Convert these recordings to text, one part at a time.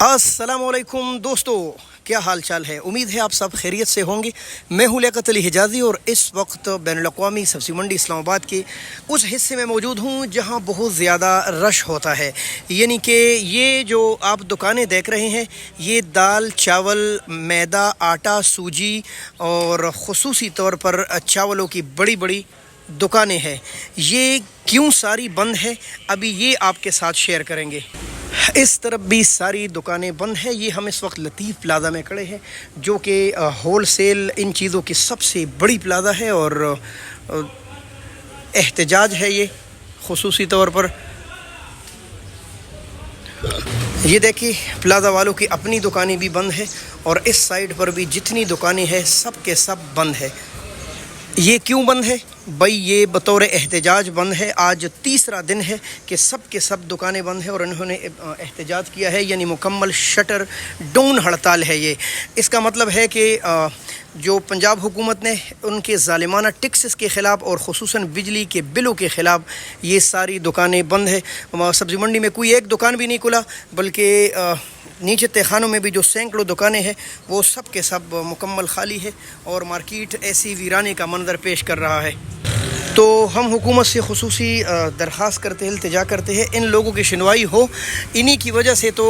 अस्सलामुअलैकुम दोस्तों, क्या हाल चाल है। उम्मीद है आप सब खैरियत से होंगे। मैं हूं लियाकत अली हिजाज़ी और इस वक्त बैनुल-अक़वामी सब्ज़ी मंडी इस्लामाबाद के उस हिस्से में मौजूद हूं जहां बहुत ज़्यादा रश होता है। यानी कि ये जो आप दुकानें देख रहे हैं, ये दाल, चावल, मैदा, आटा, सूजी और ख़ुसूसी तौर पर चावलों की बड़ी बड़ी दुकानें हैं। ये क्यों सारी बंद है, अभी ये आपके साथ शेयर करेंगे। इस तरफ भी सारी दुकानें बंद हैं। ये हम इस वक्त लतीफ़ प्लाज़ा में खड़े हैं जो कि होल सेल इन चीज़ों की सबसे बड़ी प्लाज़ा है और एहतजाज है ये ख़ुसूसी तौर पर। ये देखिए, प्लाज़ा वालों की अपनी दुकानें भी बंद है और इस साइड पर भी जितनी दुकानें हैं सब के सब बंद है। ये क्यों बंद है भाई? ये बतौर एहतजाज बंद है। आज तीसरा दिन है कि सब के सब दुकानें बंद हैं और इन्होंने एहतजाज किया है, यानी मुकम्मल शटर डाउन हड़ताल है ये। इसका मतलब है कि जो पंजाब हुकूमत ने उनके ज़ालिमाना टैक्सेस के ख़िलाफ़ और ख़ुसूसन बिजली के बिलों के ख़िलाफ़ ये सारी दुकानें बंद है। सब्ज़ी मंडी में कोई एक दुकान भी नहीं खुला, बल्कि नीचे तहखानों में भी जो सैकड़ों दुकानें हैं वो सब के सब मुकम्मल खाली है और मार्केट ऐसी वीराने का मंजर पेश कर रहा है। तो हम हुकूमत से ख़ुसूसी दरख्वास्त करते हैं, इल्तिजा करते हैं, इन लोगों की सुनवाई हो। इन्हीं की वजह से तो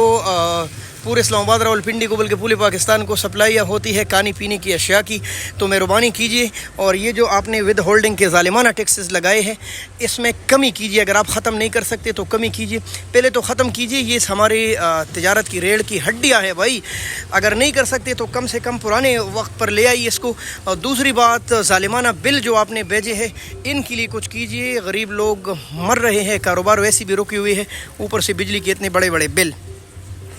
पूरे इस्लामाबाद, रावलपिंडी को बल्कि पूरे पाकिस्तान को सप्लाइयाँ होती है खाने पीने की अशिया की। तो मेहरबानी कीजिए और ये जो आपने विद होल्डिंग के ज़ालिमाना टैक्सेस लगाए हैं इसमें कमी कीजिए। अगर आप ख़त्म नहीं कर सकते तो कमी कीजिए, पहले तो ख़त्म कीजिए। ये हमारे तिजारत की रेड़ की हड्डियाँ है भाई। अगर नहीं कर सकते तो कम से कम पुराने वक्त पर ले आइए इसको। और दूसरी बात, ज़ालिमाना बिल जो आपने भेजे हैं इनके लिए कुछ कीजिए। गरीब लोग मर रहे हैं, कारोबार वैसे भी रुकी हुई है, ऊपर से बिजली के इतने बड़े बड़े बिल।